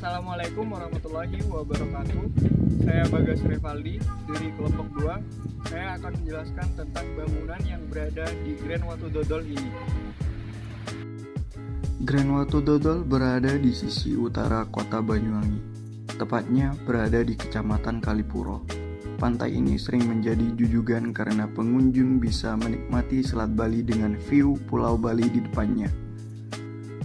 Assalamualaikum warahmatullahi wabarakatuh. Saya Bagas Rivaldi dari kelompok 2. Saya akan menjelaskan tentang bangunan yang berada di Grand Watu Dodol ini. Grand Watu Dodol berada di sisi utara kota Banyuwangi, tepatnya berada di Kecamatan Kalipuro. Pantai ini sering menjadi jujugan karena pengunjung bisa menikmati Selat Bali dengan view Pulau Bali di depannya.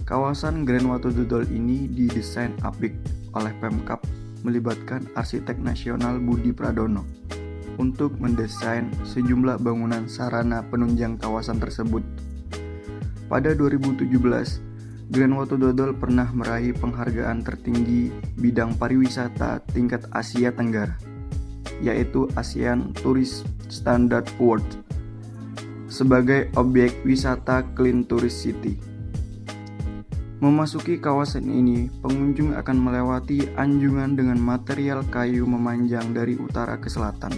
Kawasan Grand Watu Dodol ini didesain apik oleh Pemkab melibatkan arsitek nasional Budi Pradono untuk mendesain sejumlah bangunan sarana penunjang kawasan tersebut. Pada 2017, Grand Watu Dodol pernah meraih penghargaan tertinggi bidang pariwisata tingkat Asia Tenggara, yaitu ASEAN Tourist Standard Award sebagai objek wisata Clean Tourist City. Memasuki kawasan ini, pengunjung akan melewati anjungan dengan material kayu memanjang dari utara ke selatan.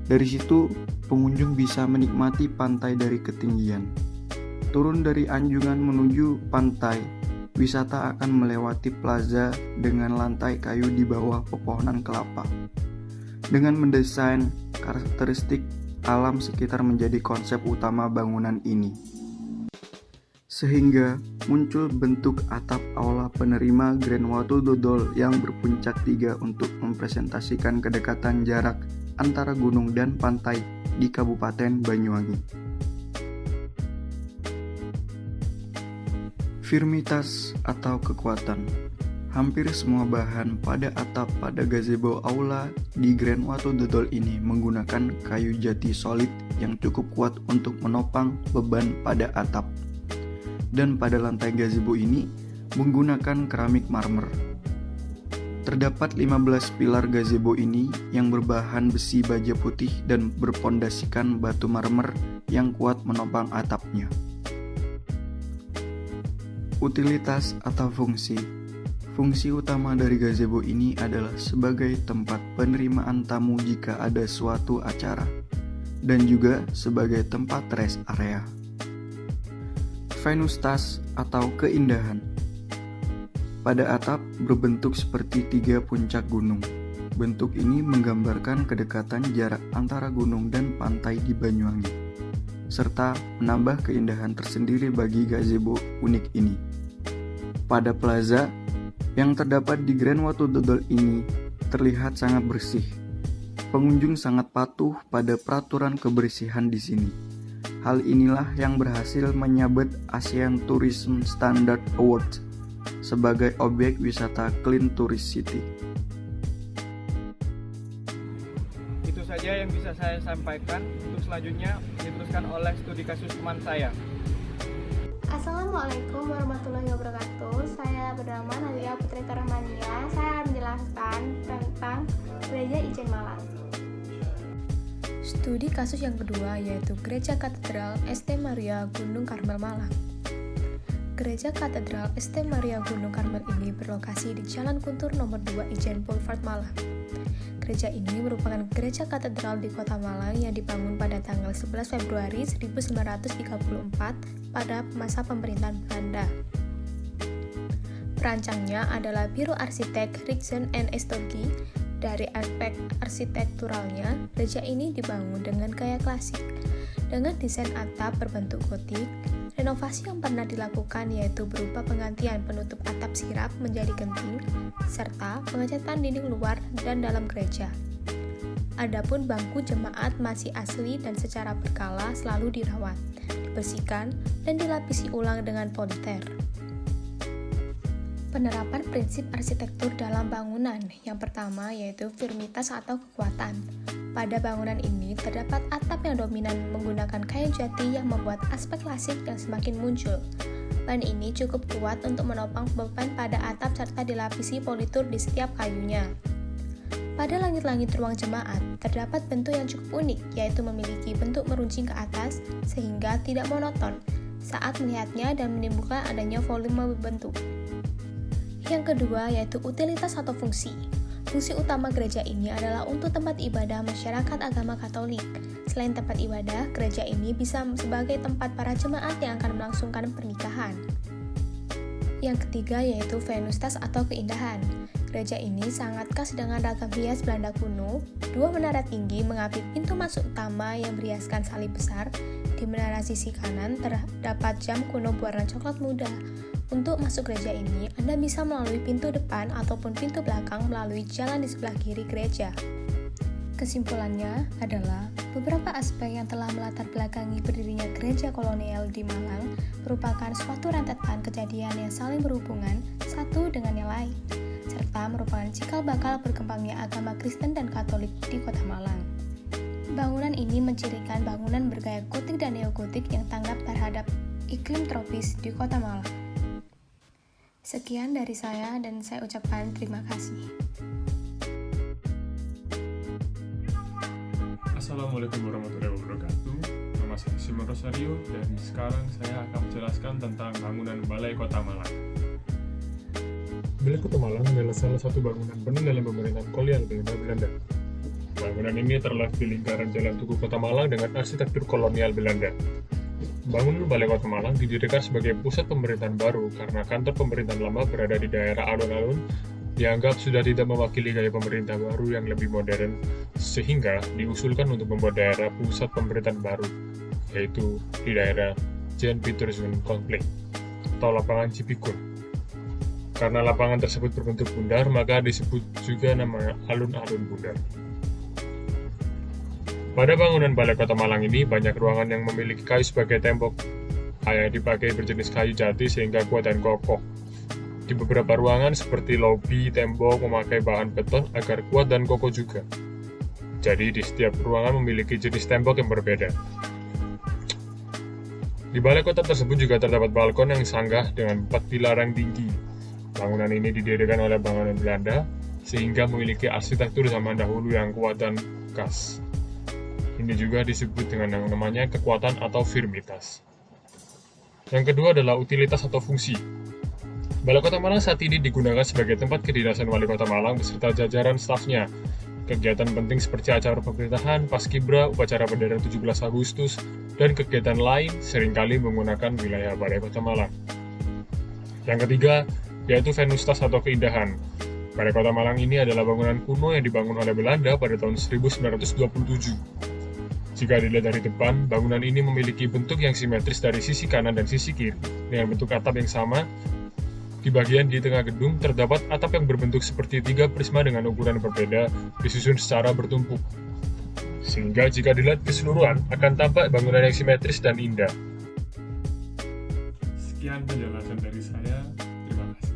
Dari situ, pengunjung bisa menikmati pantai dari ketinggian. Turun dari anjungan menuju pantai, wisata akan melewati plaza dengan lantai kayu di bawah pepohonan kelapa. Dengan mendesain karakteristik alam sekitar menjadi konsep utama bangunan ini, sehingga muncul bentuk atap aula penerima Grand Watu Dodol yang berpuncak 3 untuk mempresentasikan kedekatan jarak antara gunung dan pantai di Kabupaten Banyuwangi. Firmitas atau kekuatan. Hampir semua bahan pada atap pada gazebo aula di Grand Watu Dodol ini menggunakan kayu jati solid yang cukup kuat untuk menopang beban pada atap. Dan pada lantai gazebo ini menggunakan keramik marmer. Terdapat 15 pilar gazebo ini yang berbahan besi baja putih dan berpondasikan batu marmer yang kuat menopang atapnya. Utilitas atau fungsi. Fungsi utama dari gazebo ini adalah sebagai tempat penerimaan tamu jika ada suatu acara, dan juga sebagai tempat rest area. Venustas atau keindahan. Pada atap berbentuk seperti 3 puncak gunung. Bentuk ini menggambarkan kedekatan jarak antara gunung dan pantai di Banyuwangi, serta menambah keindahan tersendiri bagi gazebo unik ini. Pada plaza yang terdapat di Grand Watu Dodol ini terlihat sangat bersih. Pengunjung sangat patuh pada peraturan kebersihan di sini. Hal inilah yang berhasil menyabet ASEAN Tourism Standard Award sebagai objek wisata Clean Tourist City. Itu saja yang bisa saya sampaikan. Untuk selanjutnya diteruskan oleh studi kasus teman saya. Assalamualaikum warahmatullahi wabarakatuh. Saya bernama Nadia Putri Rahmania. Saya akan menjelaskan tentang Gereja Ijen Malang. Studi kasus yang kedua yaitu Gereja Katedral St. Maria Gunung Karmel Malang. Gereja Katedral St. Maria Gunung Karmel ini berlokasi di Jalan Kuntur nomor 2 Ijen Boulevard Malang. Gereja ini merupakan gereja katedral di Kota Malang yang dibangun pada tanggal 11 Februari 1934 pada masa pemerintahan Belanda. Perancangnya adalah Biro Arsitek Rijksmuseum en Historie. Dari aspek arsitekturalnya, gereja ini dibangun dengan gaya klasik, dengan desain atap berbentuk gotik. Renovasi yang pernah dilakukan yaitu berupa penggantian penutup atap sirap menjadi genting, serta pengecatan dinding luar dan dalam gereja. Adapun bangku jemaat masih asli dan secara berkala selalu dirawat, dibersihkan, dan dilapisi ulang dengan politer. Penerapan prinsip arsitektur dalam bangunan. Yang pertama yaitu firmitas atau kekuatan. Pada bangunan ini terdapat atap yang dominan menggunakan kayu jati yang membuat aspek klasik yang semakin muncul. Bahan ini cukup kuat untuk menopang beban pada atap serta dilapisi politur di setiap kayunya. Pada langit-langit ruang jemaat terdapat bentuk yang cukup unik, yaitu memiliki bentuk meruncing ke atas sehingga tidak monoton saat melihatnya dan menimbulkan adanya volume bentuk. Yang kedua yaitu utilitas atau fungsi. Fungsi utama gereja ini adalah untuk tempat ibadah masyarakat agama Katolik. Selain tempat ibadah, gereja ini bisa sebagai tempat para jemaat yang akan melangsungkan pernikahan. Yang ketiga yaitu Venustas atau keindahan. Gereja ini sangat khas dengan ragam hias Belanda kuno. 2 menara tinggi mengapit pintu masuk utama yang berhiaskan salib besar. Di menara sisi kanan terdapat jam kuno berwarna coklat muda. Untuk masuk gereja ini, Anda bisa melalui pintu depan ataupun pintu belakang melalui jalan di sebelah kiri gereja. Kesimpulannya adalah beberapa aspek yang telah melatar belakangi berdirinya gereja kolonial di Malang merupakan suatu rentetan kejadian yang saling berhubungan satu dengan yang lain, serta merupakan cikal bakal berkembangnya agama Kristen dan Katolik di Kota Malang. Bangunan ini mencirikan bangunan bergaya gotik dan neogotik yang tanggap terhadap iklim tropis di Kota Malang. Sekian dari saya dan saya ucapkan terima kasih. Assalamualaikum warahmatullahi wabarakatuh. Nama saya Simon Rosario dan sekarang saya akan menjelaskan tentang bangunan Balai Kota Malang. Balai Kota Malang adalah salah satu bangunan peninggalan pemerintahan kolonial Belanda. Bangunan ini terletak di lingkaran Jalan Tugu Kota Malang dengan arsitektur kolonial Belanda. Bangunan Balai Kota Malang didirikan sebagai pusat pemerintahan baru karena kantor pemerintahan lama berada di daerah alun-alun dianggap sudah tidak mewakili gaya pemerintah baru yang lebih modern, sehingga diusulkan untuk membuat daerah pusat pemerintahan baru, yaitu di daerah Jan Pieterszoon Complex atau lapangan Cipikun. Karena lapangan tersebut berbentuk bundar, maka disebut juga nama alun-alun bundar. Pada bangunan Balai Kota Malang ini, banyak ruangan yang memiliki kayu sebagai tembok, dipakai berjenis kayu jati sehingga kuat dan kokoh. Di beberapa ruangan seperti lobi, tembok memakai bahan beton agar kuat dan kokoh juga. Jadi di setiap ruangan memiliki jenis tembok yang berbeda. Di balai kota tersebut juga terdapat balkon yang sanggah dengan 4 pilar yang tinggi. Bangunan ini didirikan oleh bangunan Belanda sehingga memiliki arsitektur zaman dahulu yang kuat dan khas. Ini juga disebut dengan yang namanya kekuatan atau firmitas. Yang kedua adalah utilitas atau fungsi. Balai Kota Malang saat ini digunakan sebagai tempat kedinasan Wali Kota Malang beserta jajaran stafnya. Kegiatan penting seperti acara pemerintahan, paskibra, upacara bendera 17 Agustus, dan kegiatan lain seringkali menggunakan wilayah Balai Kota Malang. Yang ketiga, yaitu Venustas atau keindahan. Balai Kota Malang ini adalah bangunan kuno yang dibangun oleh Belanda pada tahun 1927. Jika dilihat dari depan, bangunan ini memiliki bentuk yang simetris dari sisi kanan dan sisi kiri, dengan bentuk atap yang sama. Di bagian di tengah gedung terdapat atap yang berbentuk seperti 3 prisma dengan ukuran berbeda disusun secara bertumpuk. Sehingga jika dilihat keseluruhan akan tampak bangunan yang simetris dan indah. Sekian penjelasan dari saya. Terima kasih.